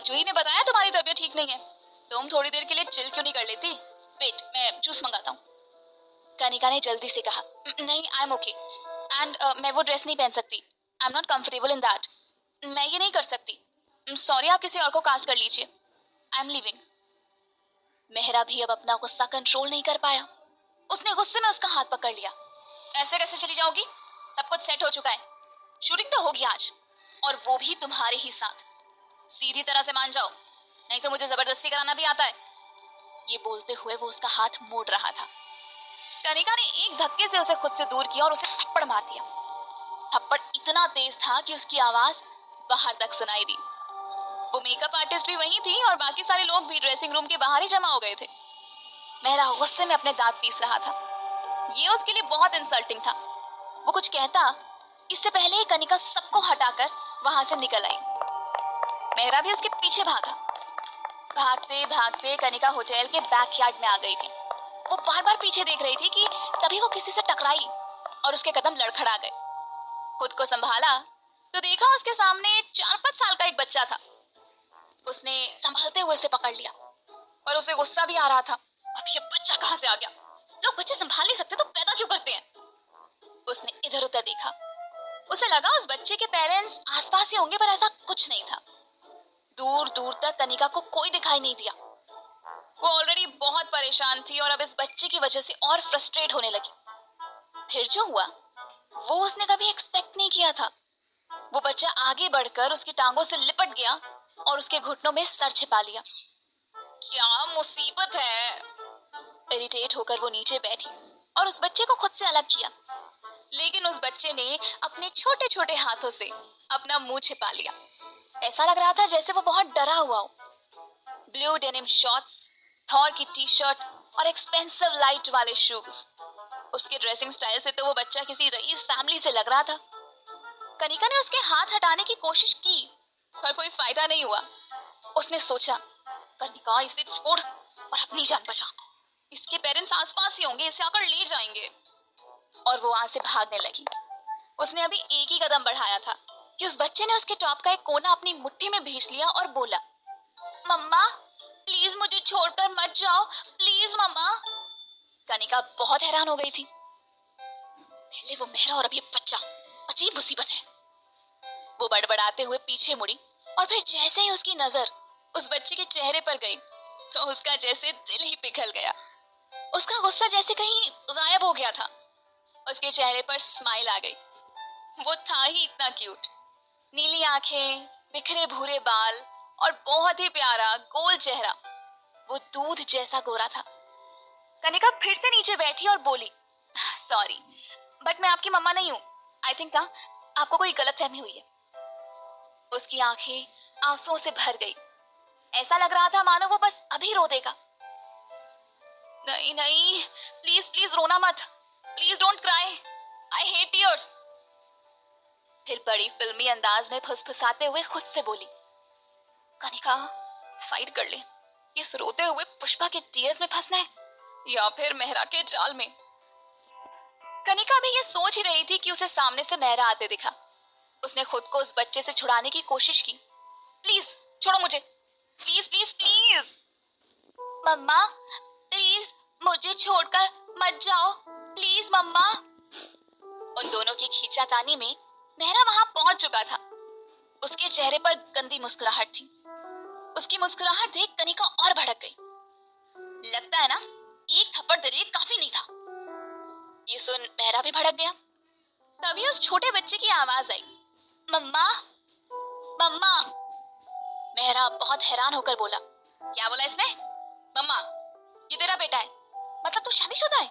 जूही ने बताया तुम्हारी तबीयत ठीक नहीं है। तुम थोड़ी देर के लिए चिल क्यों नहीं कर लेती? वेट, मैं जूस मंगाता हूँ। कनिका ने जल्दी से कहा, नहीं आई एम ओके एंड मैं वो ड्रेस नहीं पहन सकती। I am not comfortable in that. मैं ये नहीं कर सकती। सॉरी, आप किसी और को कास्ट कर लीजिए। I am living. मेहरा भी अब अपना गुस्सा कंट्रोल नहीं कर पाया। उसने गुस्से में उसका हाथ पकड़ लिया। ऐसे कैसे चली जाओगी? सब कुछ सेट हो चुका है। शूटिंग तो होगी आज, और वो भी तुम्हारे ही साथ। सीधी तरह से मान जाओ, नहीं तो मुझे जबरदस्ती कराना भी आता है। ये बोलते हुए वो उसका हाथ मोड़ रहा था। कनिका ने एक धक्के से उसे खुद से दूर किया और उसे थप्पड़ मार दिया। थप्पड़ इतना तेज था कि उसकी आवाज बाहर तक सुनाई दी। वो मेकअप आर्टिस्ट भी वहीं थी और बाकी सारे लोग भी ड्रेसिंग रूम के बाहर ही जमा हो गए थे। मेहरा गुस्से में अपने दांत पीस रहा था। ये उसके लिए बहुत इंसल्टिंग था। वो कुछ कहता इससे पहले ही कनिका सबको हटाकर वहां से निकल आई। मेहरा भी उसके पीछे भागा। भागते भागते कनिका होटल के बैकयार्ड में आ गई थी। वो बार बार पीछे देख रही थी कि तभी वो किसी से टकराई और उसके कदम लड़खड़ा गए। खुद को संभाला तो देखा उसके सामने 4-5 साल का एक बच्चा था। उसने संभलते हुए उसे पकड़ लिया और उसे गुस्सा भी आ रहा था। अब ये बच्चा कहां से आ गया? लोग बच्चे संभाल नहीं सकते तो पैदा क्यों करते हैं? उसने इधर उधर देखा। उसे लगा उस बच्चे के पेरेंट्स आसपास ही होंगे, पर ऐसा कुछ नहीं था। दूर दूर तक कनिका को कोई दिखाई नहीं दिया। वो ऑलरेडी बहुत परेशान थी और अब इस बच्चे की वजह से और फ्रस्ट्रेट होने लगी। फिर जो हुआ वो उसने कभी एक्सपेक्ट नहीं किया था। वो बच्चा आगे बढ़कर उसकी टांगों से लिपट गया और उसके घुटनों में सर छिपा लिया। क्या मुसीबत है? इरिटेट होकर वो नीचे बैठी और उस बच्चे को खुद से अलग किया। लेकिन उस बच्चे ने अपने छोटे छोटे हाथों से अपना मुंह छिपा लिया। ऐसा लग रहा था जैसे वो बहुत डरा हुआ हो। ब्लू डेनिम शॉर्ट्स, थॉर की टी शर्ट और एक्सपेंसिव लाइट वाले शूज। उसके ड्रेसिंग स्टाइल से तो वो बच्चा किसी रईस फैमिली से लग रहा था। कनिका ने उसके हाथ हटाने की कोशिश की पर कोई फायदा नहीं हुआ। उसने सोचा, कनिका इसे छोड़ और अपनी जान बचा। इसके पेरेंट्स आसपास ही होंगे, इसे आकर ले जाएंगे। और वो वहां से भागने लगी। उसने अभी एक ही कदम बढ़ाया था कि उस बच्चे ने उसके टॉप का एक कोना अपनी मुट्ठी में भींच लिया और बोला, मम्मा प्लीज मुझे छोड़कर मत जाओ, प्लीज मम्मा। कनिका बहुत हैरान हो गई थी। पहले वो मेहरा और अब ये बच्चा, अजीब मुसीबत है। वो बड़बड़ाते हुए पीछे मुड़ी और फिर जैसे ही उसकी नजर उस बच्चे के चेहरे पर गई तो उसका जैसे दिल ही पिघल गया। उसका गुस्सा जैसे कहीं गायब हो गया था। उसके चेहरे पर स्माइल आ गई। वो था ही इतना क्यूट। नीली आंखें, बिखरे भूरे बाल और बहुत ही प्यारा गोल चेहरा। वो दूध जैसा गोरा था। कनिका फिर से नीचे बैठी और बोली, सॉरी बट मैं आपकी मम्मा नहीं हूं। आई थिंक ना आपको कोई गलतफहमी हुई है। उसकी आंखें आंसुओं से भर गई। ऐसा लग रहा था मानो वो बस अभी रो देगा। नहीं नहीं, प्लीज प्लीज रोना मत, please don't cry, I hate tears. फिर बड़ी फिल्मी अंदाज में फुसफुसाते हुए खुद से बोली, कनिका साइड कर ले, इस रोते हुए पुष्पा के टीयर्स में फंसना है या फिर मेहरा के जाल में। कनिका भी ये सोच ही रही थी कि उसे सामने से मेहरा आते दिखा। उसने खुद को उस बच्चे से छुड़ाने की कोशिश की। प्लीज छोड़ो मुझे, प्लीज प्लीज प्लीज। मम्मा प्लीज मुझे छोड़कर मत जाओ, प्लीज मम्मा। उन दोनों की खींचातानी में मेहरा वहां पहुंच चुका था। उसके चेहरे पर गंदी मुस्कुराहट थी। उसकी मुस्कुराहट देख कनिका और भड़क गई। लगता है ना एक थप्पड़ दे काफी नहीं था। ये सुन मेहरा भी भड़क गया। तभी उस छोटे बच्चे की आवाज आई, मम्मा मम्मा। मेहरा बहुत हैरान होकर बोला, क्या बोला इसने? मम्मा, ये तेरा बेटा है? मतलब तू शादीशुदा है?